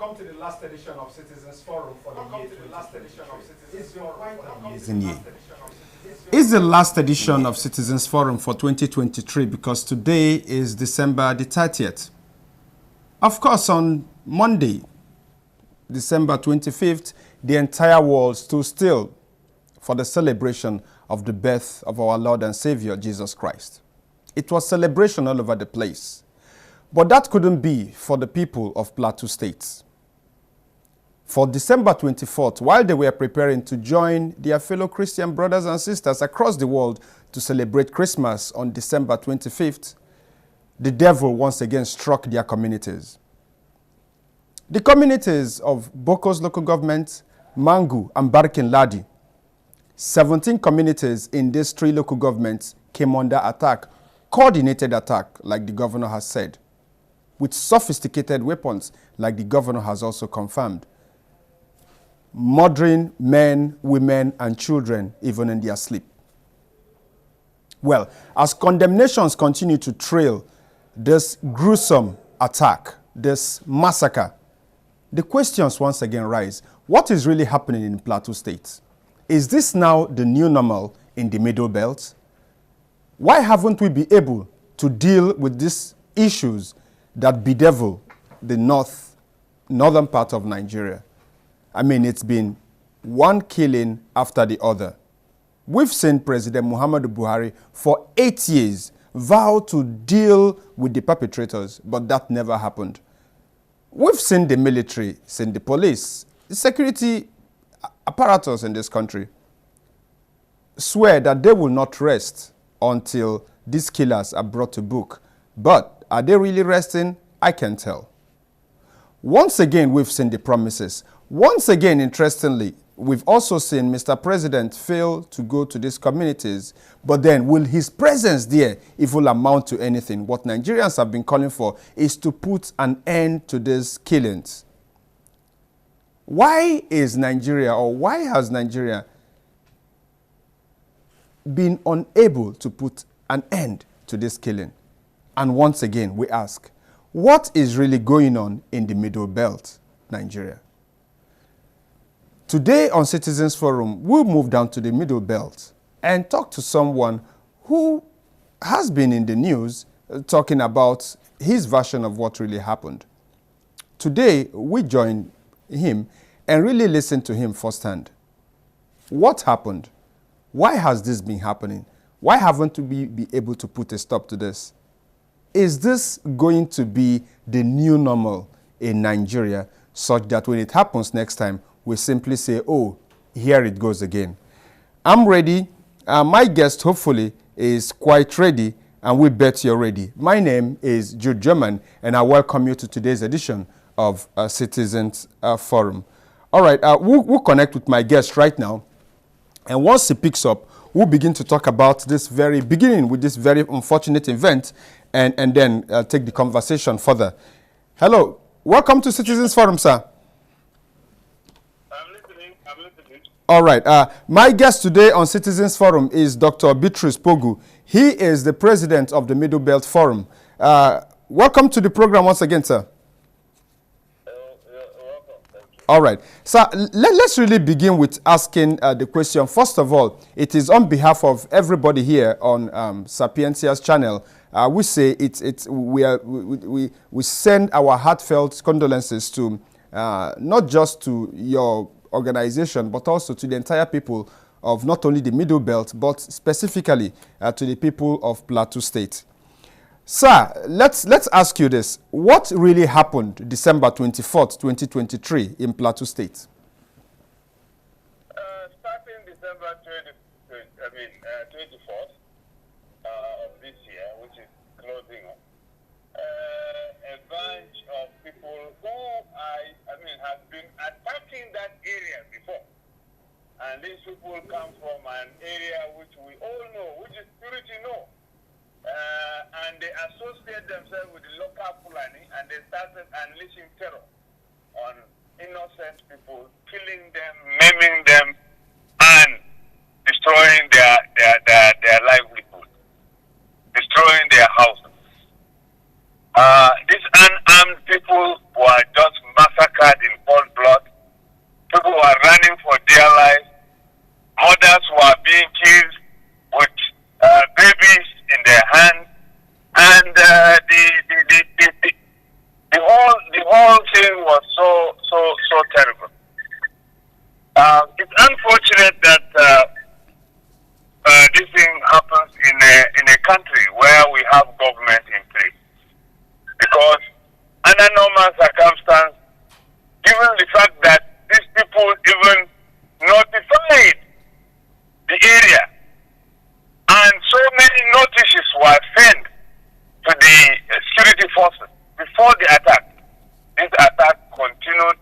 Welcome to the last edition of Citizens Forum for the year 2023. It's the last edition of Citizens Forum for 2023 because today is December the 30th. Of course, on Monday, December 25th, the entire world stood still for the celebration of the birth of our Lord and Savior, Jesus Christ. It was celebration all over the place. But that couldn't be for the people of Plateau State. For December 24th, while they were preparing to join their fellow Christian brothers and sisters across the world to celebrate Christmas on December 25th, the devil once again struck their communities. The communities of Boko's local government, Mangu, and Barkin Ladi, 17 communities in these three local governments came under attack, coordinated attack, like the governor has said, with sophisticated weapons, like the governor has also confirmed, murdering men, women, and children, even in their sleep. Well, as condemnations continue to trail this gruesome attack, this massacre, the questions once again rise. What is really happening in Plateau State? Is this now the new normal in the Middle Belt? Why haven't we been able to deal with these issues that bedevil the northern part of Nigeria? I mean, it's been one killing after the other. We've seen President Muhammadu Buhari for 8 years vow to deal with the perpetrators, but that never happened. We've seen the military, seen the police, the security apparatus in this country swear that they will not rest until these killers are brought to book. But are they really resting? I can't tell. Once again, we've seen the promises. Once again, interestingly, we've also seen Mr. President fail to go to these communities. But then, will his presence there even amount to anything? What Nigerians have been calling for is to put an end to these killings. Why is Nigeria, or why has Nigeria been unable to put an end to this killing? And once again, we ask, what is really going on in the Middle Belt, Nigeria? Today on Citizens Forum, we'll move down to the Middle Belt and talk to someone who has been in the news talking about his version of what really happened. Today, we join him and really listen to him firsthand. What happened? Why has this been happening? Why haven't we been able to put a stop to this? Is this going to be the new normal in Nigeria, such that when it happens next time, we simply say, oh, here it goes again? I'm ready. My guest, hopefully, is quite ready, and we bet you're ready. My name is Jude Geoman, and I welcome you to today's edition of Citizens Forum. All right, we'll connect with my guest right now, and once he picks up, we'll begin to talk about this very beginning with this very unfortunate event, and then take the conversation further. Hello, welcome to Citizens Forum, sir. I'm listening. All right, my guest today on Citizens Forum is Dr. Bitrus Pogu. He is the president of the Middle Belt Forum. Welcome to the program once again, sir. Welcome. Thank you. All right. So let's really begin with asking the question. First of all, it is on behalf of everybody here on Sapientia's channel. We say we send our heartfelt condolences to not just to your organization, but also to the entire people of not only the Middle Belt, but specifically to the people of Plateau State. Sir, let's ask you this. What really happened December 24th, 2023 in Plateau State? Starting December 24th of this year, which is closing up, a bunch of people who have been attacking that area before. And these people come from an area which we all know, which is security know. And they associate themselves with the local Fulani, and they started unleashing terror on innocent people, killing them, maiming them, and destroying their livelihood, destroying their houses. These unarmed people were just massacred terrible. It's unfortunate that this thing happens in a country where we have government in place. Because under normal circumstance, given the fact that these people even notified the area, and so many notices were sent to the security forces before the attack. This attack continued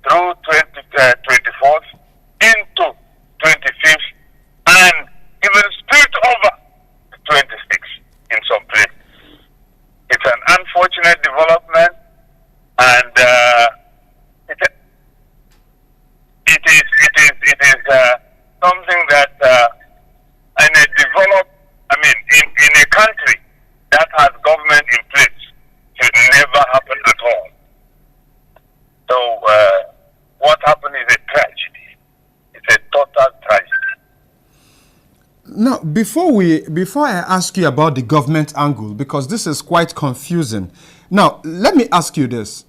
through 24th into 25th and even spilled over to 26th in some places. It's an unfortunate development, and it is something that in a country that has government in place should never happen at all. So what happened is a tragedy. It's a total tragedy. Now, before I ask you about the government angle, because this is quite confusing. Now, let me ask you this.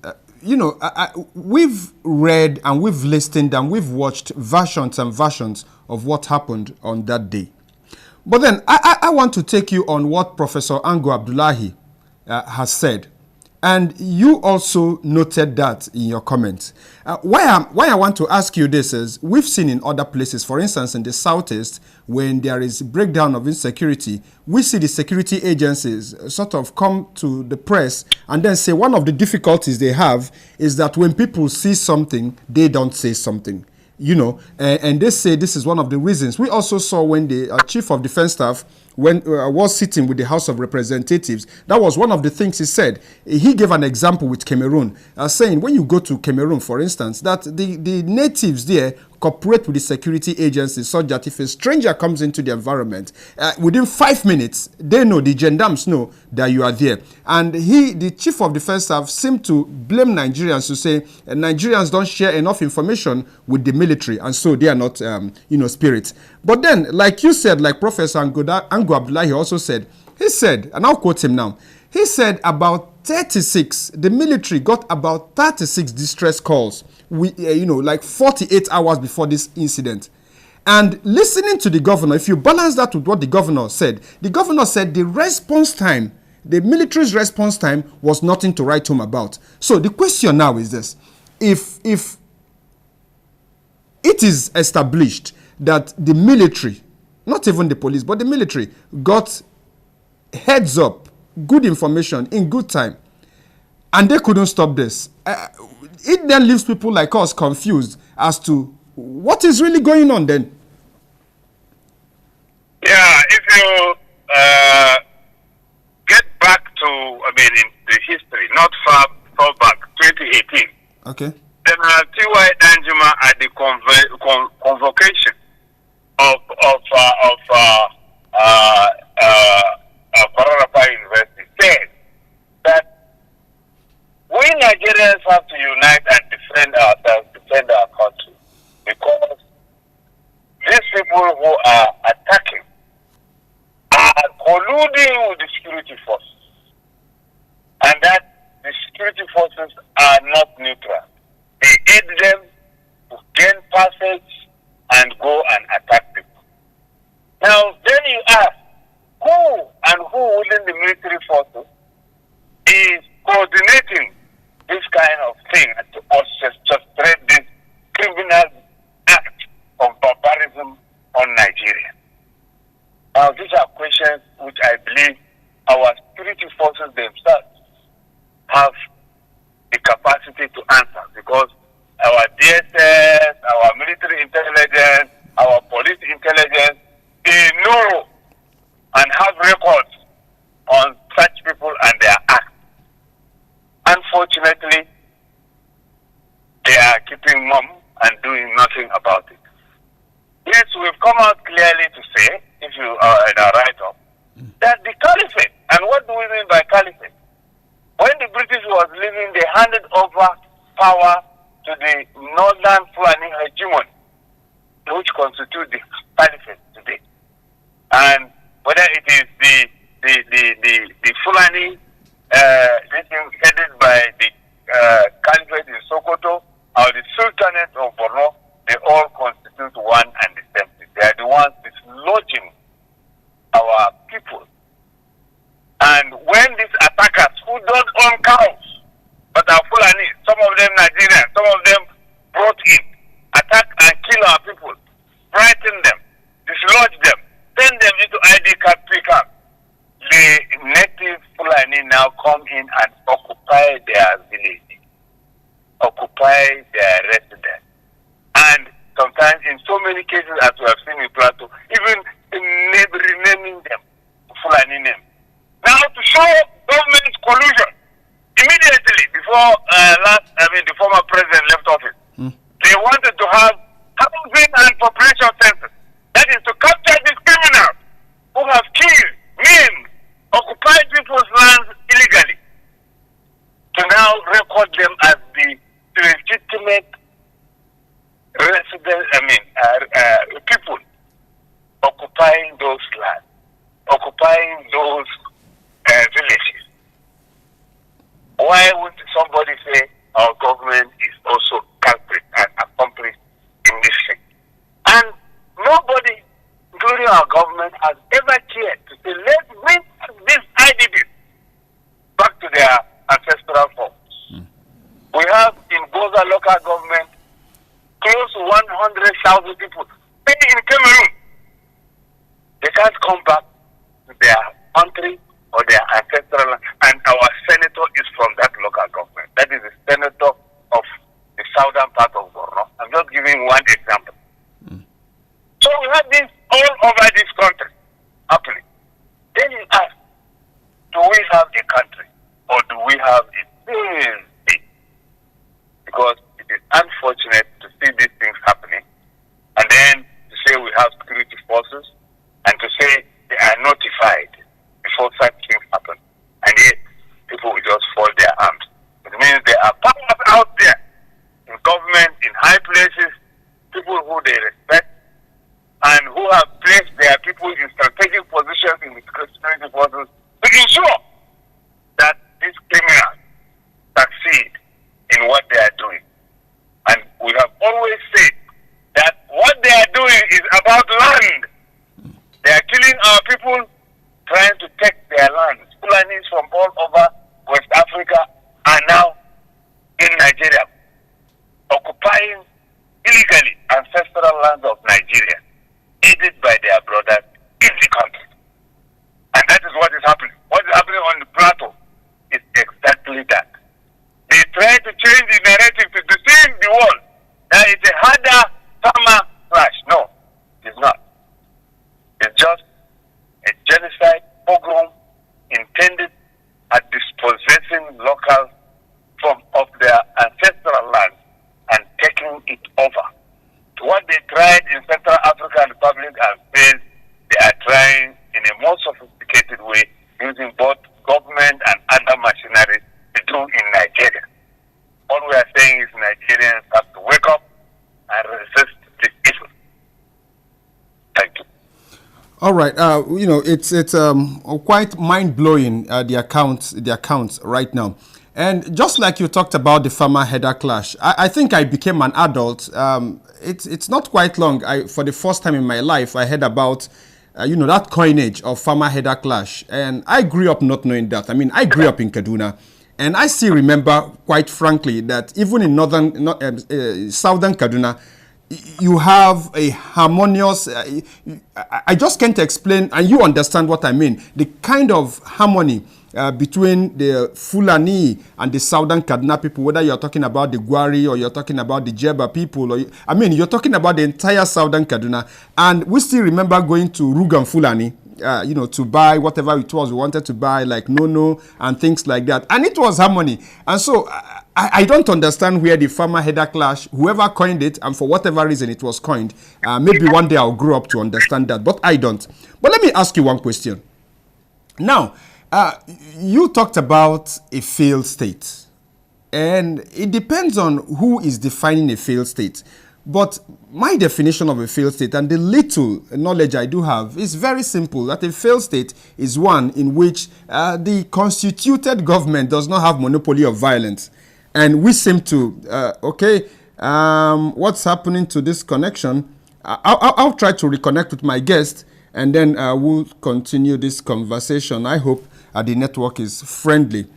We've read and we've listened and we've watched versions and versions of what happened on that day. But then I want to take you on what Professor Ango Abdullahi has said. And you also noted that in your comments. Why I want to ask you this is, we've seen in other places, for instance, in the Southeast, when there is breakdown of insecurity, we see the security agencies sort of come to the press and then say one of the difficulties they have is that when people see something, they don't say something. And they say this is one of the reasons. We also saw when the Chief of Defense Staff was sitting with the House of Representatives, that was one of the things he said. He gave an example with Cameroon, saying when you go to Cameroon, for instance, that the natives there cooperate with the security agencies such that if a stranger comes into the environment, within 5 minutes, they know, the gendarmes know that you are there. And the Chief of Defense Staff seemed to blame Nigerians to say Nigerians don't share enough information with the military, and so they are not, spirits. But then, like you said, like Professor Ango Abdullahi also said, he said, and I'll quote him now, he said about 36, the military got about 36 distress calls, like 48 hours before this incident. And listening to the governor, if you balance that with what the governor said the response time, the military's response time was nothing to write home about. So the question now is this: if it is established that the military, not even the police, but the military got heads up, good information in good time, and they couldn't stop this, it then leaves people like us confused as to what is really going on then. Yeah, if you get back to, in the history, not far back, 2018. Okay. General T.Y. Danjuma at the convocation of Pararapa University said that we Nigerians have to unite and defend ourselves, defend our country, because these people who are attacking are colluding with the security forces, and that the security forces are not neutral. They aid them to gain passage and go and attack people. Now, then you ask, who within the military forces is coordinating this kind of thing to orchestrate this criminal act of barbarism on Nigeria? Now, these are questions which I believe our security forces themselves have the capacity to answer, because our DSS, our military intelligence, our police intelligence, they know and have records on such people and their acts. Unfortunately, they are keeping mum and doing nothing about it. Yes, we've come out clearly to say, if you are in our write-up, that the caliphate, and what do we mean by caliphate? When the British was leaving, they handed over power to the northern Fulani hegemony, which constitute the caliphate today. And whether it is the Fulani headed by the caliphate in Sokoto, or the Sultan Sultanate of Borno, they all constitute one and the same thing. They are the ones dislodging our people. And when these attackers who don't own cows, but are Fulani, some of them Nigerian, some of them brought in, attack and kill our people, frighten them, dislodge them, send them into ID card pickup, the native Fulani now come in and occupy their village, occupy their residence. And sometimes in so many cases, as we have seen in Plateau, even renaming them Fulani names. Now to show government collusion, immediately before the former president left office, they wanted to have housing and population census. That is to capture these criminals who have killed, maimed, occupied people's lands illegally, to now record them as the legitimate people occupying those lands, occupying those villages. Why would somebody say our government is also culprit and accomplice in this thing? And nobody, including our government, has ever cared to say, let's bring these IDPs back to their ancestral forms. We have in Goza local government close to 100,000 people. Maybe in Cameroon, they can't come back to their country or their ancestral land, and our senator is from that local government. That is the senator of the southern part of Borno. I'm just giving one example. So we have this all over this country happening. Then you ask, do we have a country or do we have a state? Because it is unfortunate to see these things happening and then to say we have security forces and to say they are notified before such things happen. And yet people will just fold their arms. It means there are powers out there in government, in high places, people who they respect and who have placed their people in strategic positions in the security forces to ensure that these criminals succeed in what they are doing. And we have always said that what they are doing is about land. They are killing our people, trying to take their lands. Fulanis from all over West Africa are now in Nigeria, occupying illegally ancestral lands of Nigeria, aided by their brothers in the country. And that is what is happening. What is happening on the Plateau is exactly that. They try to change the narrative to deceive the world that it's a harder farmer clash. No, it's not. It's just a genocide pogrom intended at dispossessing locals of their ancestral land and taking it over. To what they tried in Central African Republic and failed, they are trying in a more sophisticated way using both government and other machinery to do in Nigeria. All we are saying is Nigerians have to wake up and resist this evil. Thank you. All right, it's quite mind-blowing, the accounts right now. And just like you talked about the farmer header clash, I think I became an adult. It's not quite long. For the first time in my life, I heard about, that coinage of farmer header clash. And I grew up not knowing that. I mean, I grew up in Kaduna. And I still remember, quite frankly, that even in southern Kaduna, you have a harmonious, I just can't explain, and you understand what I mean, the kind of harmony between the Fulani and the southern Kaduna people, whether you're talking about the Gwari or you're talking about the Jeba people, or you're talking about the entire southern Kaduna. And we still remember going to Rugan Fulani, to buy whatever it was we wanted to buy, like nono and things like that. And it was harmony. And so I don't understand where the farmer header clash, whoever coined it, and for whatever reason it was coined, maybe one day I'll grow up to understand that, but I don't. But let me ask you one question. Now, you talked about a failed state, and it depends on who is defining a failed state. But my definition of a failed state, and the little knowledge I do have, is very simple. That a failed state is one in which the constituted government does not have monopoly of violence. And we seem to, What's happening to this connection? I'll try to reconnect with my guest, and then we'll continue this conversation. I hope the network is friendly.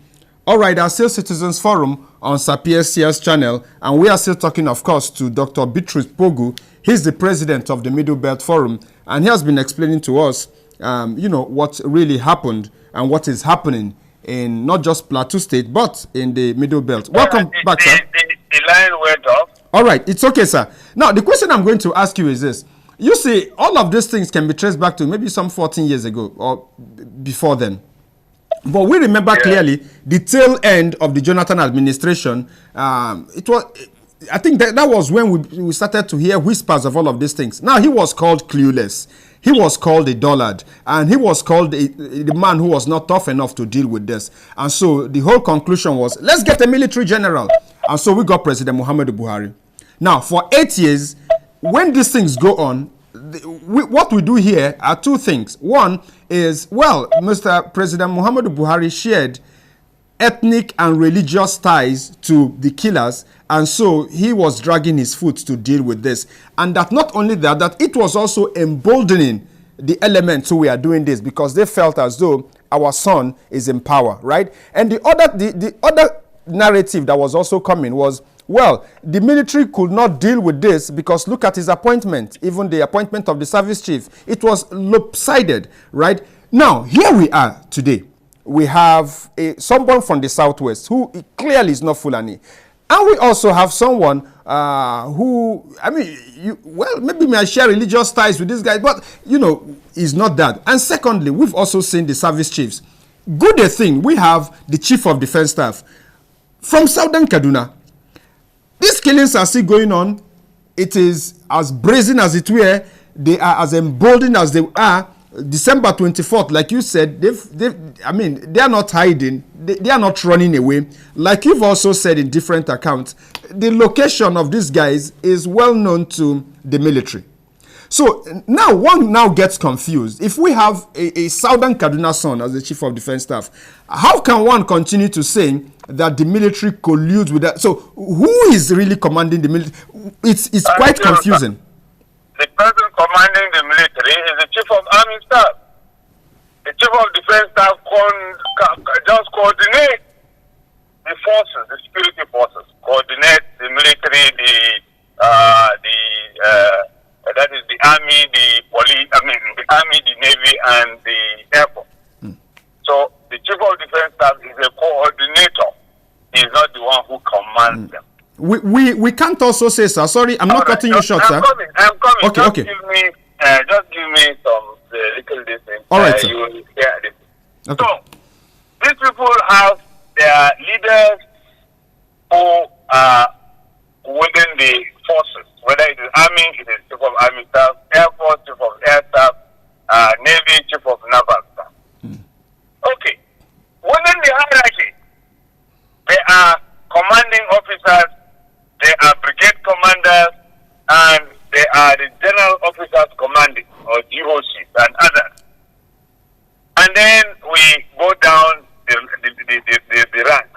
All right, our Still Citizens Forum on Sapientia's channel, and we are still talking, of course, to Dr. Bitrus Pogu. He's the president of the Middle Belt Forum, and he has been explaining to us, what really happened and what is happening in not just Plateau State, but in the Middle Belt. Welcome back, sir. The line went off. All right, it's okay, sir. Now, the question I'm going to ask you is this. You see, all of these things can be traced back to maybe some 14 years ago or before then. But we remember clearly the tail end of the Jonathan administration. It was, I think that was when we started to hear whispers of all of these things. Now, he was called clueless. He was called a dullard. And he was called the man who was not tough enough to deal with this. And so the whole conclusion was, let's get a military general. And so we got President Muhammadu Buhari. Now, for 8 years, when these things go on, what we do here are two things. One is, well, Mr. President Muhammadu Buhari shared ethnic and religious ties to the killers, and so he was dragging his foot to deal with this. And that not only that it was also emboldening the elements who were doing this, because they felt as though our son is in power, right? And the other narrative that was also coming was, well, the military could not deal with this because look at his appointment, even the appointment of the service chief. It was lopsided, right? Now, here we are today. We have someone from the southwest who clearly is not Fulani. And we also have someone who, maybe may I share religious ties with this guy, but, is not that. And secondly, we've also seen the service chiefs. Good a thing, we have the chief of defense staff from Southern Kaduna. These killings are still going on. It is as brazen as it were. They are as emboldened as they are. December 24th, like you said, they are not hiding. They are not running away. Like you've also said in different accounts, the location of these guys is well known to the military. So now one now gets confused. If we have a Southern Kaduna son as the chief of defense staff, how can one continue to say that the military colludes with that? So who is really commanding the military? It's quite confusing. The person commanding the military is the chief of army staff. The chief of defense staff just coordinate the forces, the security forces, coordinate the military, that is the army, the police, the army, the navy, and the air force. So the chief of defense staff is a coordinator. He is not the one who commands them. We can't also say, sir. Sorry, I'm not cutting you short, sir. I'm coming. Okay, just give me some little distance. All right, sir. You will hear this. Okay. So these people have their leaders who are within the forces, whether it is army, it is chief of army staff, air force, chief of air staff, navy, chief of naval staff. Okay. Within the hierarchy, there are commanding officers, there are brigade commanders, and there are the general officers commanding, or GOCs, and others. And then we go down the rank.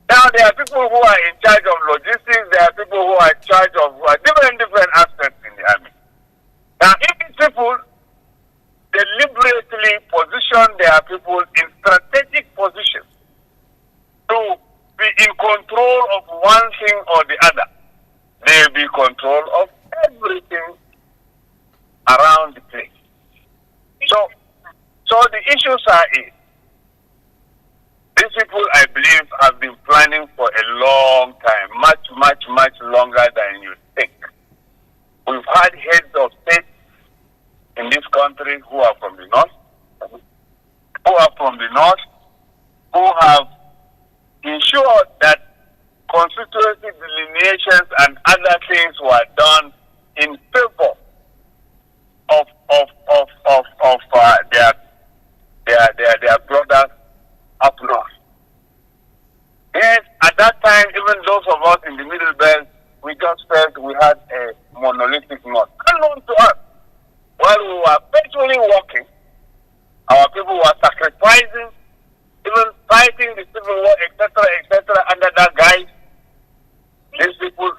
Now, there are people who are in charge of logistics, there are people who are in charge of different aspects in the army. Now, if these people deliberately position their people in strategic positions to be in control of one thing or the other, they will be control of everything around the place. So the issues are these people, I believe, have been planning for a long time, much longer than you think. We've had heads of state in this country who are from the north, who have ensured that constituency delineations and other things were done in favor of their brothers up north. Yes, at that time, even those of us in the Middle Belt, we just felt we had a monolithic north. Unknown to us, while we were faithfully working, our people were sacrificing, even fighting the civil war, etc., under that guise. These people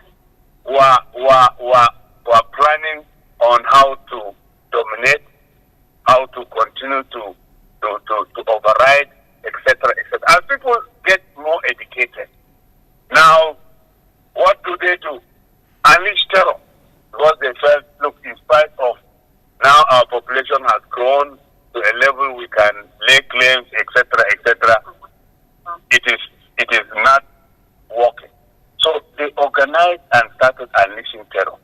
unleash terror because they felt, look, in spite of now our population has grown to a level we can lay claims, etc., etc. It is not working. So they organized and started unleashing terror.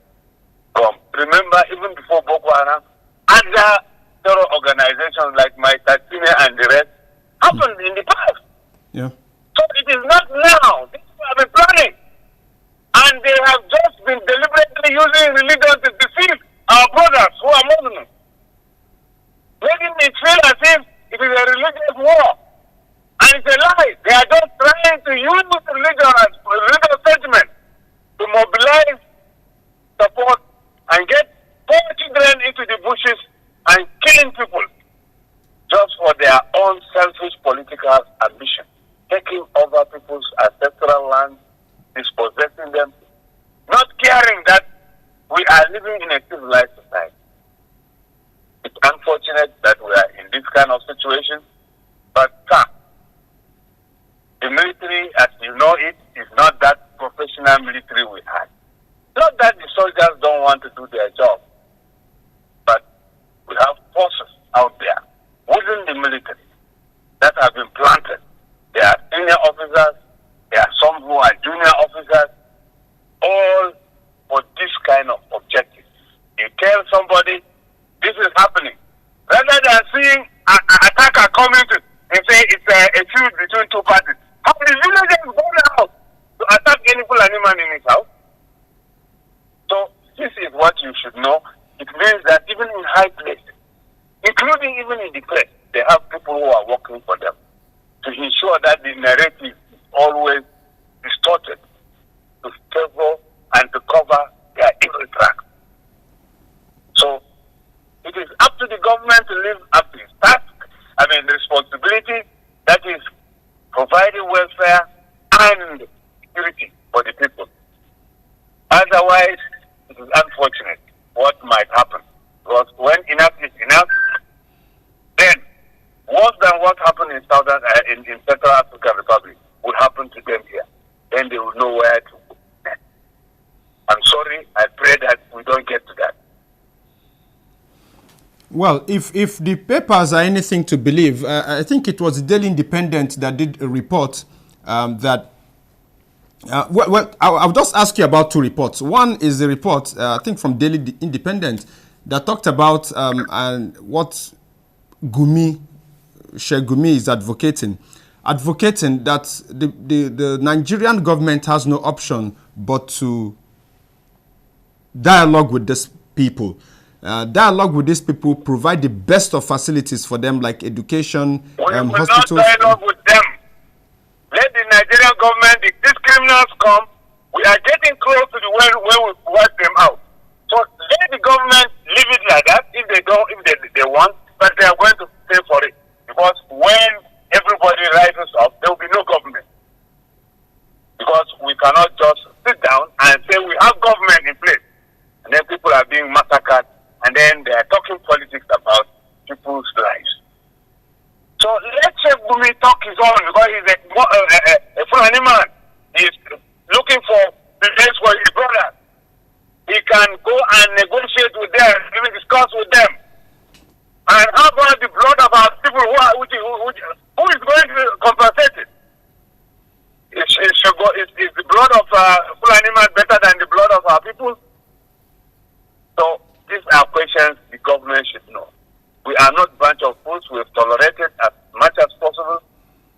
Remember, even before Boko Haram, other terror organizations like Massacre and the rest happened in the past. Yeah. So it is not now. These people have been planning. And they have just been deliberately using religion to deceive our brothers who are Muslims. Making it feel as if it is a religious war. And it's a lie. They are just trying to use religion as a religious sentiment to mobilize support and get poor children into the bushes and killing people just for their own selfish political ambition. Taking over people's ancestral land, dispossessing them, not caring that we are living in a civilized society. It's unfortunate that we are in this kind of situation, but the military, as you know it, is not that professional military we had. Not that the soldiers don't want to do their job, but we have forces out there within the military that have been planted. There are senior officers, there are some who are junior officers, all for this kind of objective. You tell somebody this is happening, rather than seeing an attacker coming to and say it's a feud between two parties. How the villagers go out to attack any Fulani man in his house? So this is what you should know. It means that even in high places, including even in the press, they have people who are working for them to ensure that the narrative is always distorted to favor and to cover their evil tracks. So it is up to the government to live up to its task, responsibility, that is providing welfare and security for the people. Otherwise, it is unfortunate what might happen. Because when enough is enough, then worse than what happened in Central African Republic will happen to them here. Then they will know where to go. I'm sorry, I pray that we don't get to that. Well, if the papers are anything to believe, I think it was the Daily Independent that did a report that... I'll just ask you about two reports. One is the report, I think from Daily Independent, that talked about and what Sheikh Gumi is advocating that the Nigerian government has no option but to dialogue with these people. Dialogue with these people, provide the best of facilities for them, like education, hospitals. We will not dialogue with them. Let the Nigerian government, if these criminals come, we are getting close to the way we wipe them out. So let the government leave it like that if they don't, if they want, but they are going to pay for it. Because when everybody rises up, there will be no government. Because we cannot just sit down and say we have government in place, and then people are being massacred, and then they are talking politics about people's lives. So let Sheikh Gumi talk his own, because he's a Fulani man. He's looking for the place for his brother. He can go and negotiate with them, even discuss with them. And how about the blood of our people who is going to compensate it? Is the blood of Fulani man better than the blood of our people? So these are questions the government should know. We are not a bunch of fools. We have tolerated as much as possible,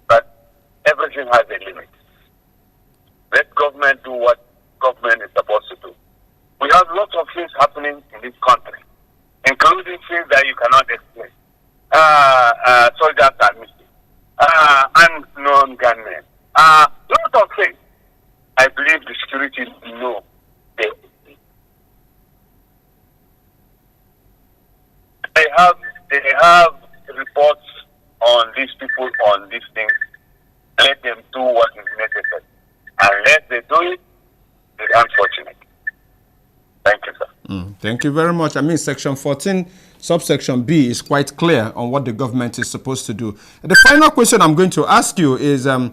but everything has a limit. Let government do what government is supposed to do. We have lots of things happening in this country, including things that you cannot explain. Soldiers are missing. Unknown gunmen. Lots of things. I believe the security know. They have reports on these people, on these things. Let them do what is necessary. Unless they do it, it's unfortunate. Thank you, sir. Thank you very much. Section 14, subsection B is quite clear on what the government is supposed to do. The final question I'm going to ask you is, I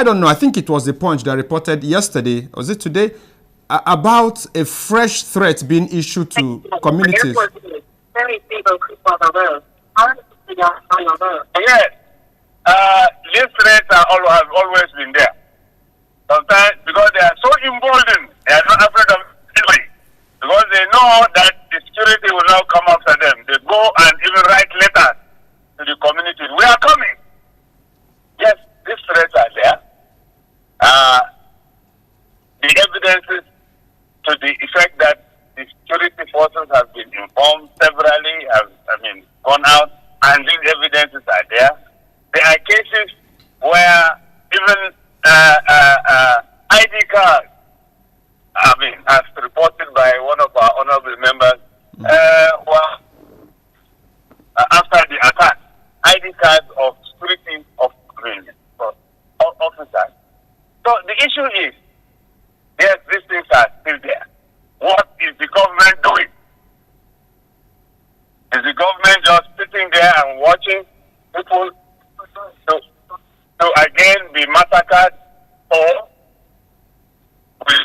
don't know, I think it was the Punch that reported yesterday, was it today, about a fresh threat being issued to communities. Yes, these threats have always been there. Sometimes because they are so emboldened, they are not afraid of anybody. Because they know that the security will now come after them. They go and even write letters to the communities. We are coming. Yes, these threats are there. The evidences to the effect that the security forces have been informed severally, gone out, and these evidences are there. There are cases where even ID cards, as reported by one of our honorable members, after the attack, ID cards of security officers. So the issue is, yes, these things are still there. What is the government doing? Is the government just sitting there and watching people to again be massacred, or we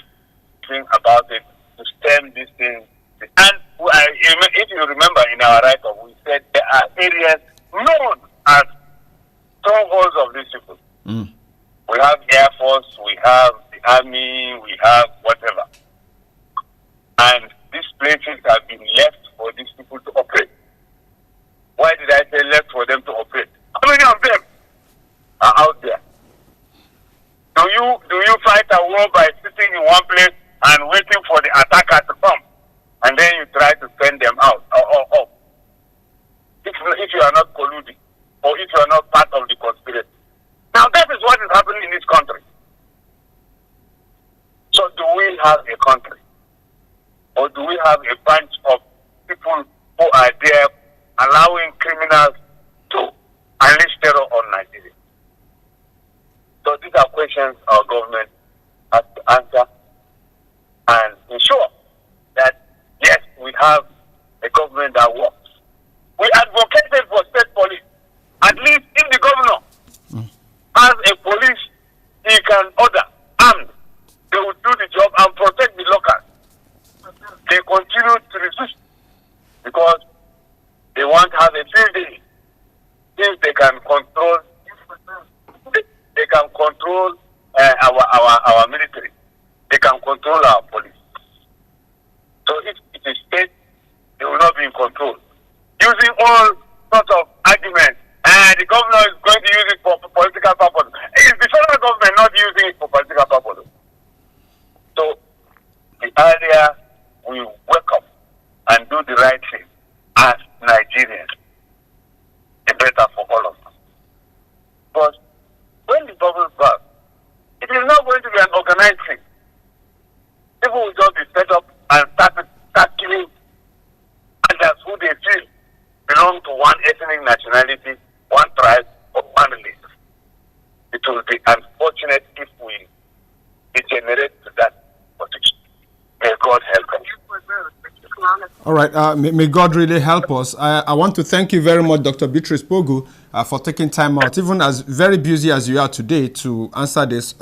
think about it to stem this thing? And if you remember in our write-up, we said there are areas known as strongholds of these people. We have Air Force, we have the Army, we have whatever. And these places have been left for these people to operate. Why did I say left for them to operate? How many of them are out there? Do you fight a war by sitting in one place and waiting for the attacker to come, and then you try to send them out? Or if you are not colluding, or if you are not part of the conspiracy. Now that is what is happening in this country. So do we have a country? Or do we have a bunch of people who are there allowing criminals to unleash terror on Nigeria? So these are questions our government has to answer and ensure that, yes, we have a government that works. We advocated for state police. At least if the governor has a police he can order armed, they will do the job and protect the locals. They continue to resist because they want to have a field day. If they can control, our military. They can control our police. So if it is state, they will not be in control. Using all sorts of arguments, and the governor is going to use it for political purposes. Is the federal government not using it for political purposes? So the earlier we wake up and do the right thing as Nigerians, the better for all of us. But when the bubble bursts, it is not going to be an organized thing. People will just be set up and start killing others who they feel belong to one ethnic nationality, one tribe, or one religion. It will be unfortunate if we degenerate to that position. May God help us. All right. May God really help us. I want to thank you very much, Dr. Bitrus Pogu, for taking time out, even as very busy as you are today, to answer this.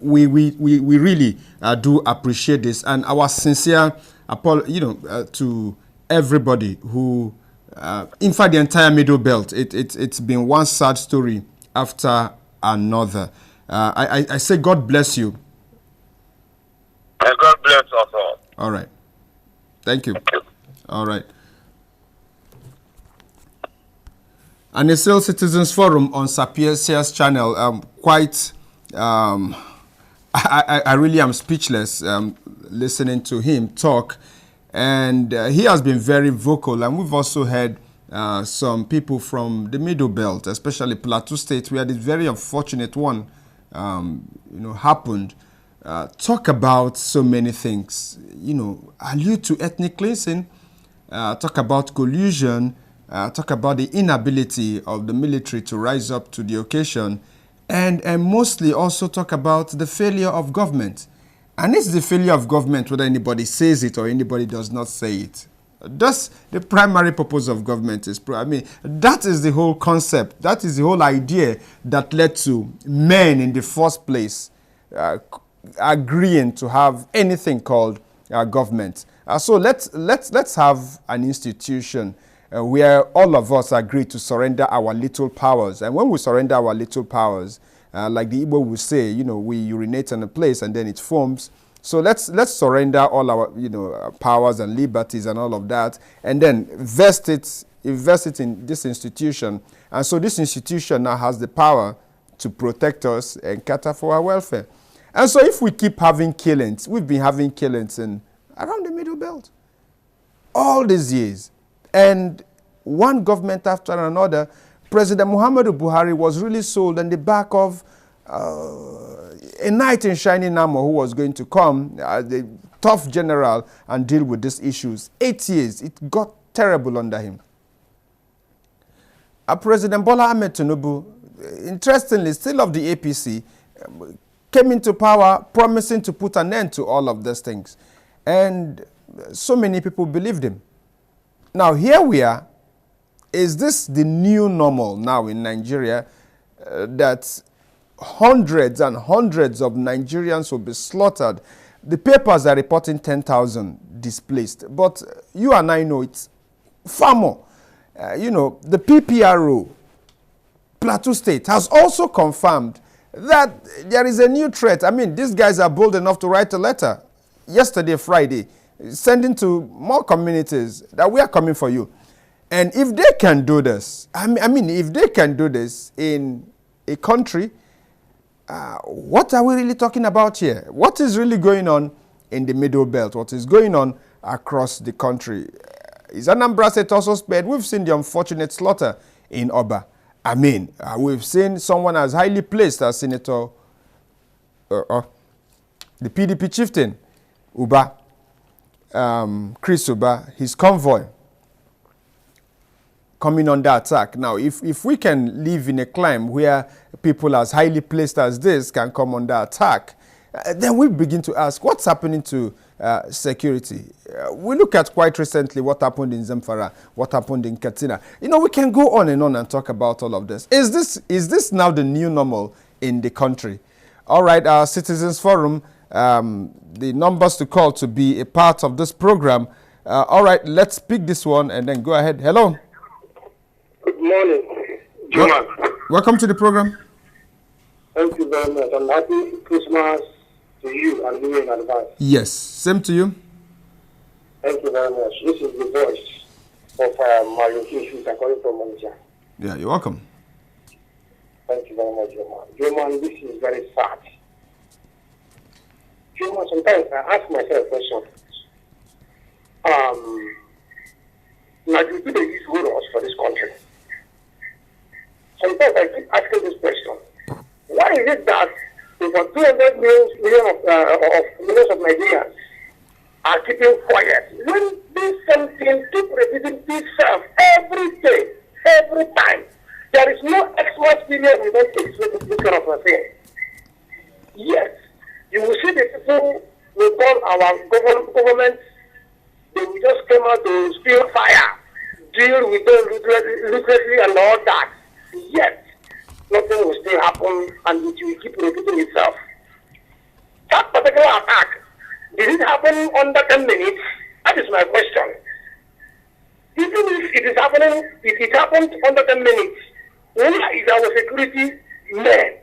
We really do appreciate this, and our sincere apology, to everybody who, in fact, the entire Middle Belt. It's been one sad story after another. I say God bless you. May God bless us all. All right. Thank you. All right. And the Sale Citizens Forum on Sapientia's channel, I really am speechless listening to him talk. And he has been very vocal. And we've also heard some people from the Middle Belt, especially Plateau State, where this very unfortunate one happened. Talk about so many things, allude to ethnic cleansing, talk about collusion, talk about the inability of the military to rise up to the occasion, and mostly also talk about the failure of government. And it's the failure of government whether anybody says it or anybody does not say it. That's the primary purpose of government. That is the whole concept. That is the whole idea that led to men in the first place agreeing to have anything called government. So let's have an institution where all of us agree to surrender our little powers. And when we surrender our little powers, like the Igbo will say, we urinate in a place and then it forms. So let's surrender all our powers and liberties and all of that, and then invest it in this institution. And so this institution now has the power to protect us and cater for our welfare. And so if we keep having killings, we've been having killings around the Middle Belt all these years, and one government after another. President Muhammadu Buhari was really sold on the back of a knight in shining armor who was going to come, the tough general, and deal with these issues. 8 years, it got terrible under him. President Bola Ahmed Tinubu, interestingly, still of the APC, came into power promising to put an end to all of these things. And so many people believed him. Now, here we are. Is this the new normal now in Nigeria, that hundreds and hundreds of Nigerians will be slaughtered? The papers are reporting 10,000 displaced, but you and I know it's far more. The PPRO, Plateau State, has also confirmed that there is a new threat. I mean, these guys are bold enough to write a letter yesterday, Friday, sending to more communities that we are coming for you. And if they can do this, I mean, if they can do this in a country, what are we really talking about here? What is really going on in the Middle Belt? What is going on across the country? Is Anambra State also spared? We've seen the unfortunate slaughter in Oba. I mean, we've seen someone as highly placed as Senator, the PDP chieftain, Uba, Chris Uba, his convoy, coming under attack. Now, if we can live in a climate where people as highly placed as this can come under attack, then we begin to ask, what's happening to security? We look at quite recently what happened in Zamfara, what happened in Katsina. We can go on and talk about all of this. Is this now the new normal in the country? All right, our Citizens Forum, the numbers to call to be a part of this program. All right, let's pick this one and then go ahead. Hello. Good morning, Geoman. Welcome to the program. Thank you very much. And happy Christmas to you and you in advance. Yes, same to you. Thank you very much. This is the voice of Mario Kishu calling from Monja. Yeah, you're welcome. Thank you very much, Geoman. Geoman, this is very sad. Geoman, sometimes I ask myself a question. Now, do people use roles for this country? Sometimes I keep asking this question. Why is it that over 200 millions of Nigerians are keeping quiet when this same thing keep repeating itself every day, every time? There is no Xmas period we don't take this kind of a thing. Yes, you will see the people we call our government, they will just come out to spill fire, deal with them ruthlessly and all that. Yet, nothing will still happen and it will keep repeating itself. That particular attack, did it happen under 10 minutes? That is my question. Even if it happened under 10 minutes, where is our security men?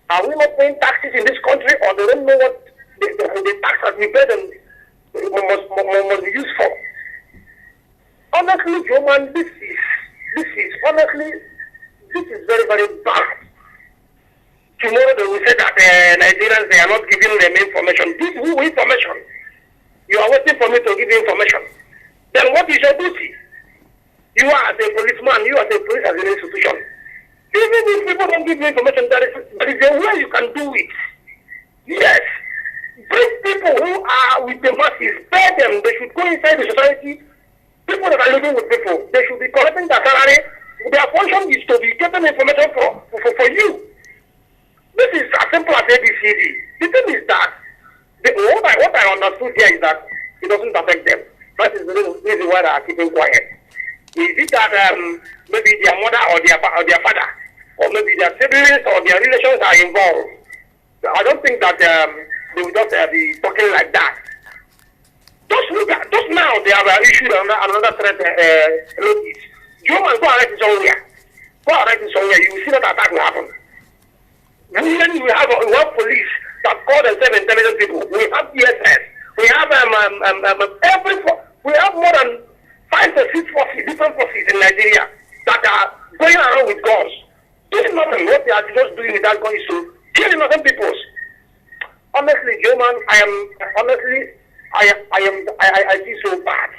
Are we not paying taxes in this country, or they don't know what the tax that we pay them must be used for? Honestly, Geoman, this is very, very bad. Tomorrow they will say that Nigerians, they are not giving them information. Give who information? You are waiting for me to give you information. Then what is your duty? You are as a policeman, you as a police as an institution. Even if people don't give you information, there is a way you can do it. Yes. Bring people who are with the masses, pay them. They should go inside the society. People that are living with people, they should be collecting their salary. Their function is to be getting information for you. This is as simple as ABCD. The thing is that what I understood here is that it doesn't affect them. That is the reason why they are keeping quiet. Is it that maybe their mother or their father, or maybe their siblings or their relations are involved? I don't think that they will just be talking like that. Just now they have issued another threat notice. Geoman, go and write it somewhere. Go and write it somewhere. You will see that attack will happen. We have police that call themselves intelligent people. We have DSS. We have we have more than 5 or 6 forces, different forces in Nigeria that are going around with guns. Doing nothing. What they are just doing with that gun is to kill innocent people. Honestly, Geoman, I feel so bad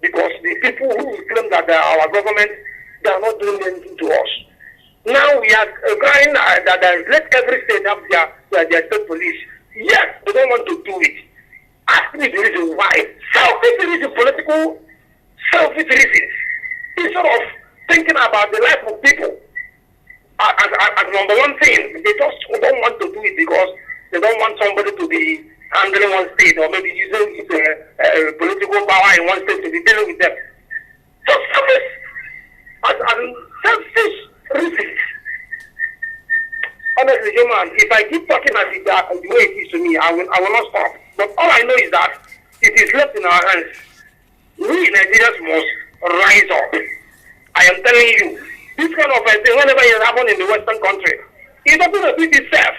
because the people who claim that our government, they are not doing anything to us. Now we are crying that let every state have their state police. Yes, they don't want to do it. Ask me the reason why. Selfish reasons, political selfish reasons. Instead of thinking about the life of people as number one thing, they just don't want to do it because they don't want somebody to be handling one state or maybe using his political power in one state to be dealing with them. So selfish reasons. Honestly, Geoman, if I keep talking as the way it is to me, I will not stop. But all I know is that it is left in our hands. We Nigerians must rise up. I am telling you, this kind of thing, whenever it happens in the Western country, it doesn't repeat itself.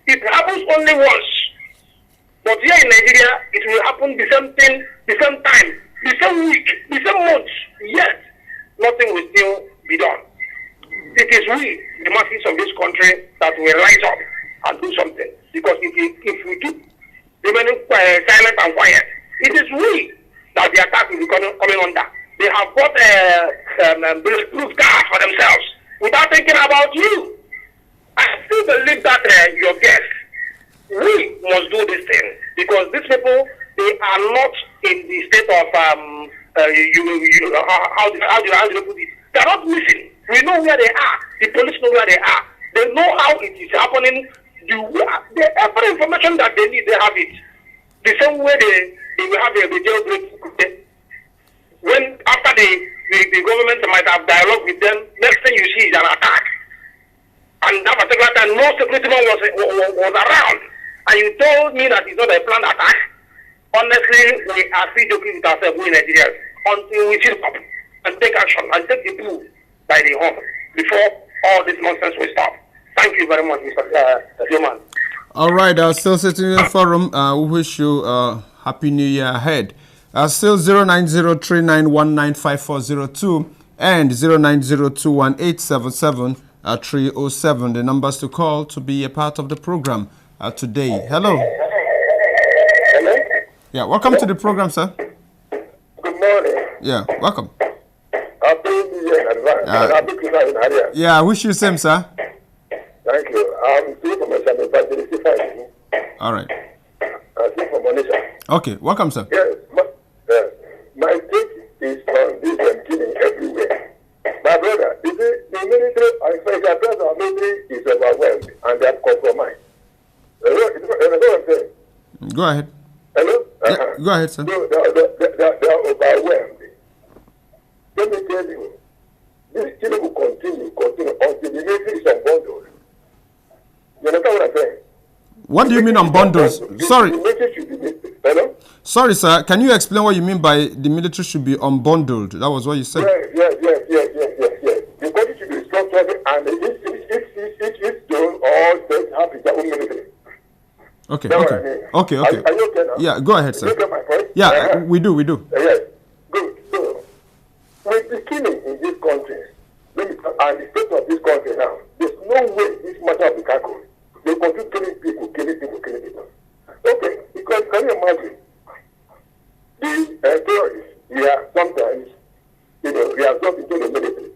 It happens only once. But here in Nigeria, it will happen the same thing, the same time, the same week, the same month. Yet, nothing will still be done. It is we, the masses of this country, that will rise up and do something. Because if we keep remaining silent and quiet, it is we that the attack will be coming under. They have bought bulletproof cars for themselves without thinking about you. I still believe that your guests, we must do this thing because these people, they are not in the state of how do you put it? They are not missing. We know where they are. The police know where they are. They know how it is happening. Every information that they need, they have it. The same way they will have a jailbreak. When after the government might have dialogue with them, next thing you see is an attack. And that particular time, no security man was around. And you told me that it's not a planned attack. Honestly, we are still joking with ourselves in Nigeria until we sit up and take action and take the bull by the horn before all this nonsense will stop. Thank you very much, Mr. Geoman. All right, still sitting in the forum. We wish you a happy new year ahead. Still 09039195402 and 09021877307. The numbers to call to be a part of the program today. Hello. Hello? Yeah, welcome to the program, sir. Good morning. Yeah, welcome. Happy New Year in advance. Happy Christmas in Nigeria. Yeah, I wish you the same, sir. Thank you. I'm still from Massacre. All right. I'm still from Manisha. Okay, welcome, sir. Yes, my take is on this killing everywhere. My brother, you see, the military, I say the presence of military is overwhelmed and they have compromised. Hello, you know what I'm saying? Go ahead. Hello? Yeah, go ahead, sir. So they are overwhelmed. Let me tell you, this killing will continue until the military is unbundled. You understand what I'm saying? What do you mean on bundles? Sorry. The military should be military. Hello? Sorry, sir. Can you explain what you mean by the military should be unbundled? That was what you said. Yes. The country should be structured and each zone or state have its own military. Okay. That's what I Okay. mean. Okay. Are you okay now? Yeah, go ahead, You sir. get my point? Yeah, we do. Yes. Good. So, with the killing in this country, and the state of this country now, there's no way this matter will be tackled. They continue killing people. Okay, because can you imagine? These terrorists, sometimes, reabsorbed into the military.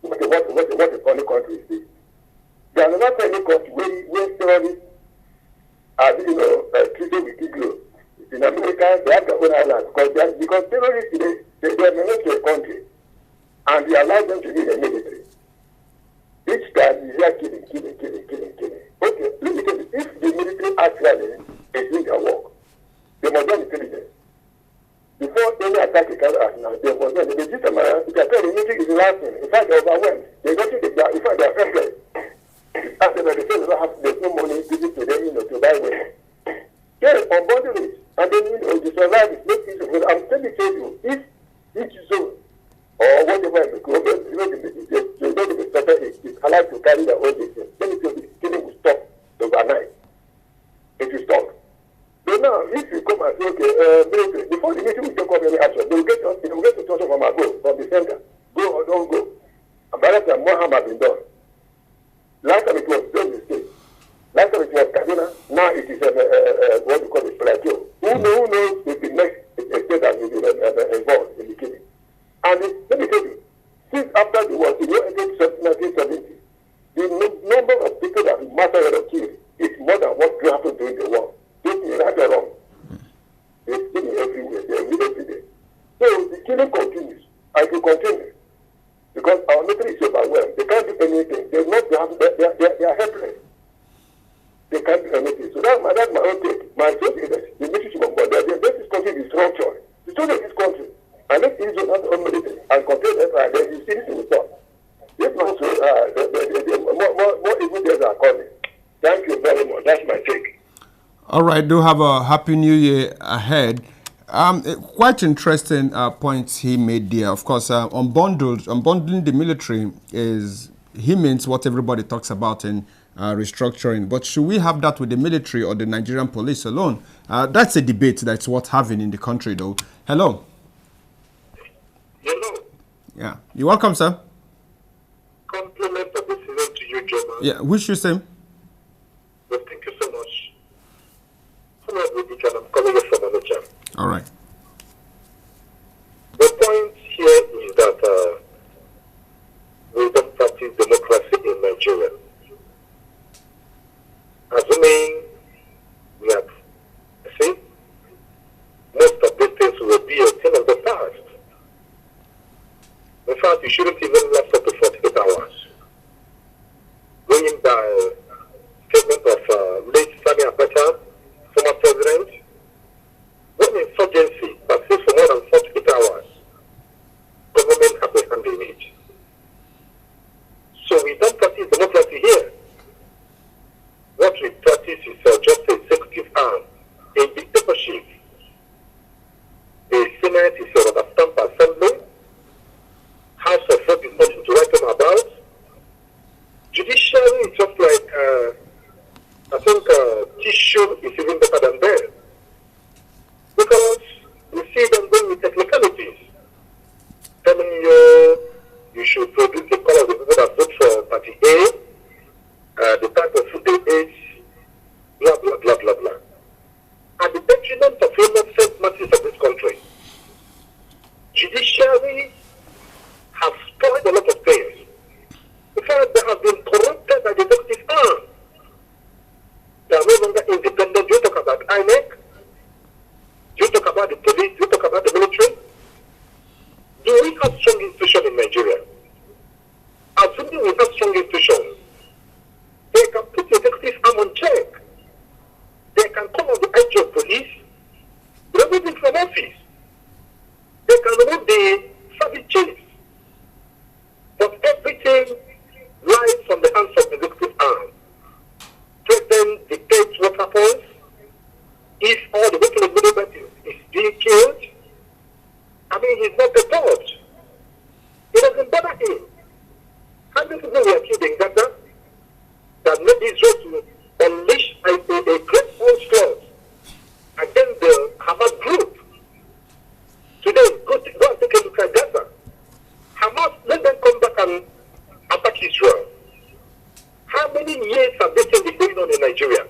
What a funny country is this? There are not any country where terrorists are, treated with equal. In America, they have their own islands because terrorists today, they are to a country and they allow them to be in the military. Each time you hear killing. Okay, let me tell you, if the military actually is doing their work, they must have intelligence. Before any attack is carried out now, they must have the military is last thing. In fact, they're overwhelmed. They don't think in fact, they are helpless. After the defense don't have provide it, make use of it. I'm telling you, if each zone or whatever the government, is allowed to carry their own business, let me tell you, killing will stop overnight. It will stop. So now, if you come and say, okay, before the meeting will take up any action, they will get instruction from above, from the center. Go or don't go. And by that time, more harm has been done. Last time it was done in the state. Last time it was Kaduna. Now it is what we call it, Plateau. Who knows if the next state that will be involved in the killing? And let me tell you, since after the war, in 1970, the number of people that massacred or killed is more than what happened during the war. Take me right or wrong. They kill me everywhere. They are every day. So the killing continues. And it will continue. Because our military is overwhelmed. They can't do anything. They are helpless. They can't do anything. So that's my own take. My take is that the military should go. Let this country be structured. The children of this country. And let Israel have their own military. And compare that. And then you see this will stop. If not so, more evil days are coming. Thank you very much. That's my take. All right, do have a happy new year ahead. Quite interesting points he made there. Of course, unbundling the military he means what everybody talks about in restructuring. But should we have that with the military or the Nigerian police alone? That's a debate that's worth having in the country, though. Hello. Hello. Yeah, you're welcome, sir. Compliment of the season to you, Geoman. Yeah, wish you same. Well, thank you so much. I'm calling you from Manager. All right. The point here is that we don't practice democracy in Nigeria. Assuming we have, see, most of these things will be a thing of the past. In fact, you shouldn't even last up to 48 hours. Going by statement of late Sani Abacha, former president, when insurgency persists for more than 48 hours, government has a hand in it. So we don't practice democracy here. What we practice is just an executive arm, a dictatorship. The Senate is a rubber stamp assembly. House of Rep is nothing to write them about. Judiciary is just like, I think tissue is even better than them. Because we see them going with technicalities. Telling you should produce the color of the people that vote for Party A, the type of food they eat, blah, blah, blah, blah, blah. At the detriment of innocent masses of this country. Judiciary have spoiled a lot of things. In fact, they have been corrupted by the executive arm. They are no longer independent. You talk about INEC, you talk about the police, you talk about the military. Do we have strong institutions in Nigeria? Assuming we have strong institutions, they can put the executive arm on check. They can call on the IG of police, remove it from office. They can remove the service chiefs. But everything lies from the hands of the executive arm. President dictates what happens. If all the people in the government is being killed, I mean, he's not the judge. It doesn't bother him. How many people were killed in Gaza that made Israel to unleash a great onslaught against the Hamas group? Today, go and take a look at Gaza. Hamas, let them come back and attack Israel. How many years have this thing been going on in Nigeria?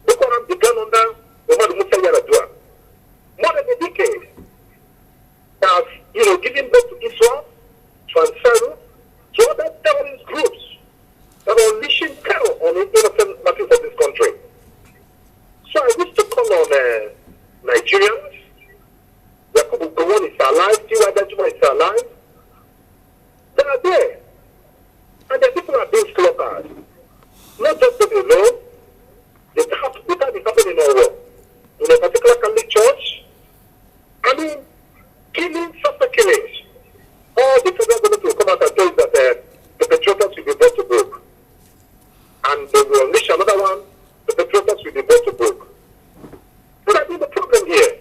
Boko Haram began under Omar Musa Yaradua. More than a decade. They have, given birth to Israel, to Ansar, to other terrorist groups that are unleashing terror on the innocent masses of this country. So I wish to call on Nigerians. Yakubu Gowon is alive, Tiwa Dajuma is alive. They are there. And the people are being slaughtered. Not just to be alone. It has been happening all over. In a particular Catholic church, I mean, killings after killings. All the federal government will come out and tell us that the patriots will be brought to book. And they will unleash another one, the patriots will be brought to book. But I think the problem here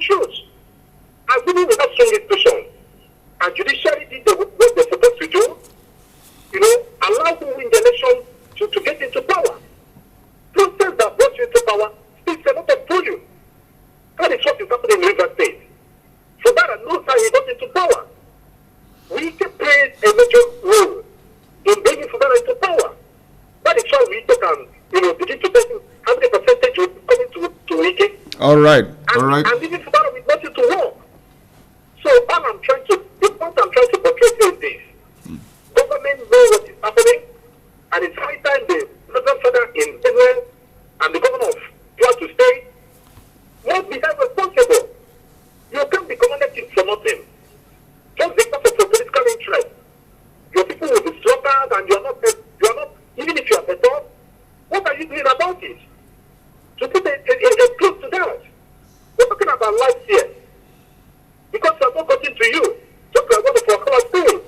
truth. And even with that strong institution, and judiciary did what they're supposed to do, allow who win the election to get into power. Process that brought you into power speaks a lot of volume. That is what is happening in River State. For that, at no time he got into power. We can play a major role in bringing Fubara into power. That is why we can, begin to take how many percentage will come into Wike. All right. And even Fubara with nothing to work. So the point I'm trying to portray is this. Government know what is happening, and it's high time the Reverend Father in Israel and the governor of Plateau State must be held responsible. You can't be commanded for nothing. Just because of your political interest. Your people will be slaughtered and you are not, even if you are better, what are you doing about it? To put a close to that. We're talking about life here. Because we have not gotten to you. Just like one of our colors doing.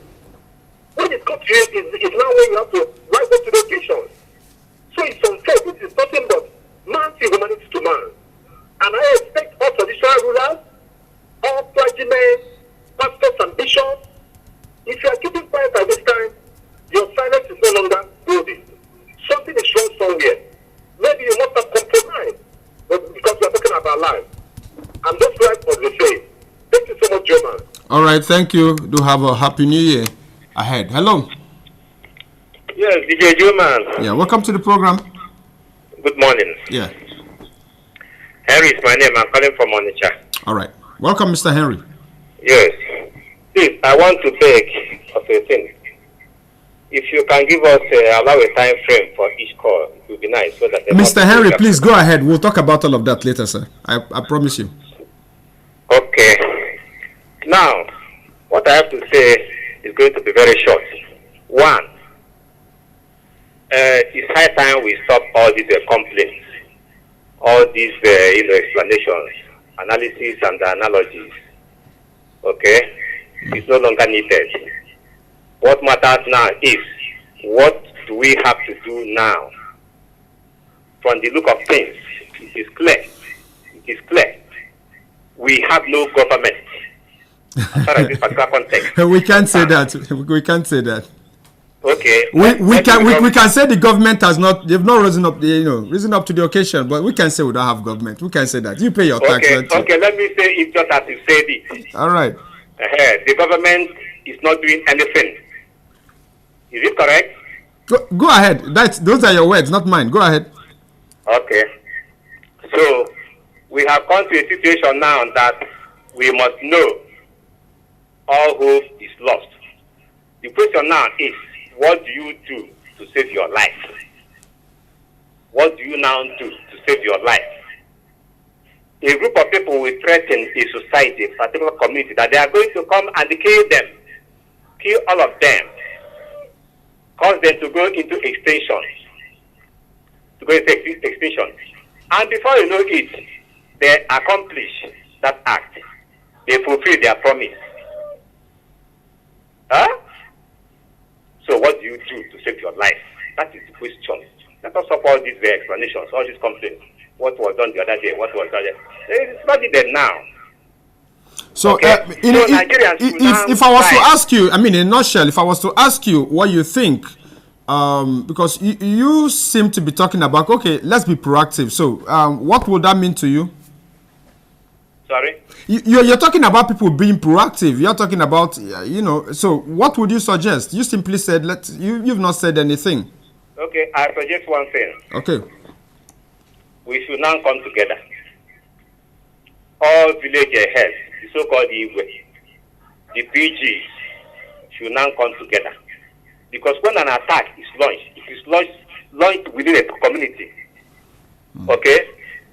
When it comes to you, is now when you have to rise up to the occasion. So it's unfair. This is nothing but man's humanity to man. And I expect all traditional rulers, all clergymen, pastors and bishops, if you are keeping quiet at this time, your silence is no longer golden. Something is wrong somewhere. Maybe you must have compromised, but because we are talking about life. I'm just right for the faith. Thank you so much, Geoman. All right, thank you. Do have a happy new year ahead. Hello. Yes, DJ Geoman. Yeah, welcome to the program. Good morning. Yeah. Henry is my name. I'm calling from Onitsha. All right. Welcome, Mr. Henry. Yes. Please, I want to beg of a thing. If you can give us allow a time frame for each call, it would be nice. So that Mr. Henry, please go ahead. We'll talk about all of that later, sir. I promise you. Okay. Now, what I have to say is going to be very short. One, it's high time we stop all these complaints, all these explanations, analysis, and analogies. Okay? It's no longer needed. What matters now is, what do we have to do now? From the look of things, it is clear. It is clear. We have no government. As far as this particular context. We can't say that. We can't say that. Okay. We can say the government has not. They've not risen up to the occasion. But we can say we don't have government. We can say that. You pay your tax. Okay. Let me say it just as you said it. All right. The government is not doing anything. Is it correct? Go ahead. Those are your words, not mine. Go ahead. Okay. So we have come to a situation now that we must know all hope is lost. The question now is, what do you do to save your life? What do you now do to save your life? A group of people will threaten a society, a particular community, that they are going to come and kill them, kill all of them, cause them to go into extinction. And before you know it, they accomplish that act. They fulfill their promise. Huh? So what do you do to save your life? That is the question. Let us stop all these explanations, all these complaints. What was done the other day? What was done? It's not needed now. So, okay. If I was to ask you, in a nutshell, if I was to ask you what you think, because you seem to be talking about, okay, let's be proactive. So, what would that mean to you? Sorry? You're talking about people being proactive. You're talking about, so what would you suggest? You simply said, you've not said anything. Okay, I suggest one thing. Okay. We should now come together. All village heads, the so-called Igwe, the PGs, should now come together. Because when an attack is launched, it is launched within a community. Okay?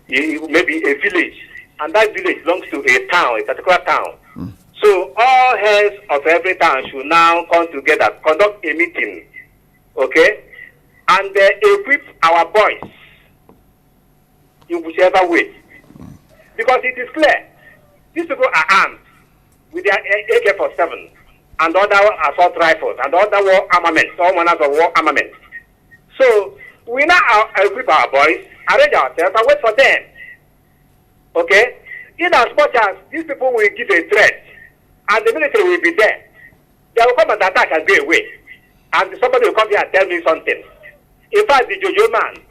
Maybe a village. And that village belongs to a town, a particular town. So all heads of every town should now come together, conduct a meeting. Okay? And equip our boys in whichever way. Because it is clear, these people are armed with their AK-47 and other assault rifles and other war armaments, all manners of war armaments. So we now equip our boys, arrange ourselves and wait for them. Okay? in as much as these people will give a threat, and the military will be there, they will come and attack and go away. And somebody will come here and tell me something. In fact, the Geoman,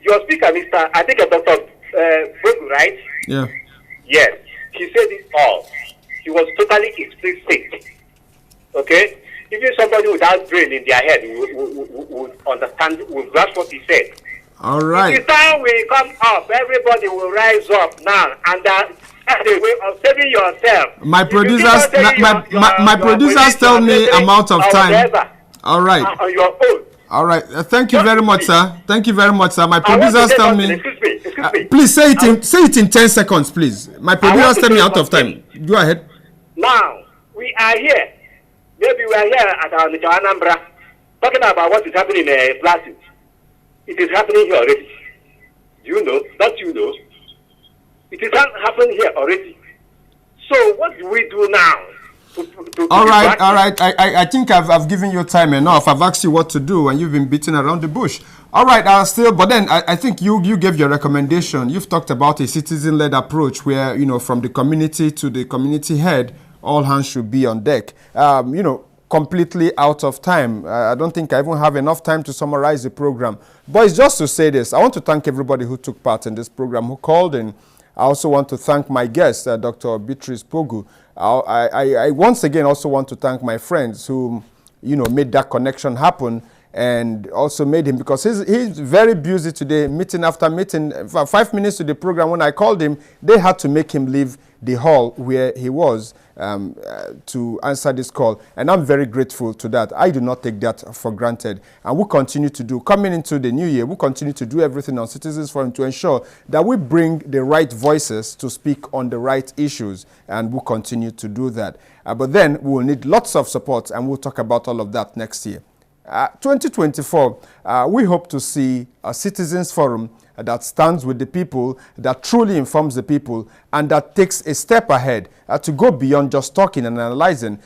your speaker, Mr. I think Dr. Pogu, right? Yeah. Yes. He said it all. He was totally explicit. Okay? Even somebody without brain in their head would understand, would grasp what he said. All right. The time will come up, everybody will rise up now, and that's the way of saving yourself. My producers, my producers tell me amount of time. All right. On your own. All right. Thank you very much, sir. Thank you very much, sir. My producers tell me. Excuse me. Please say it in 10 seconds, please. My producers tell me out of time. Go ahead. Now we are here. Maybe we are here at our Anambra, talking about what is happening in Plateau. It is happening here already. Do you know? Don't you know? It is happening here already. So what do we do now? All right. I think I've given you time enough. I've asked you what to do, and you've been beating around the bush. All right, but then I think you gave your recommendation. You've talked about a citizen-led approach where, from the community to the community head, all hands should be on deck. Completely out of time. I don't think I even have enough time to summarize the program. But it's just to say this. I want to thank everybody who took part in this program, who called in. I also want to thank my guest, Dr. Bitrus Pogu. I once again also want to thank my friends who, made that connection happen, and also made him, because he's very busy today, meeting after meeting. For 5 minutes to the program, when I called him, they had to make him leave the hall where he was to answer this call. And I'm very grateful to that. I do not take that for granted. And we'll continue to do, coming into the new year, we'll continue to do everything on Citizens Forum to ensure that we bring the right voices to speak on the right issues. And we'll continue to do that. But then we will need lots of support, and we'll talk about all of that next year. 2024, we hope to see a Citizens Forum that stands with the people, that truly informs the people, and that takes a step ahead to go beyond just talking and analyzing,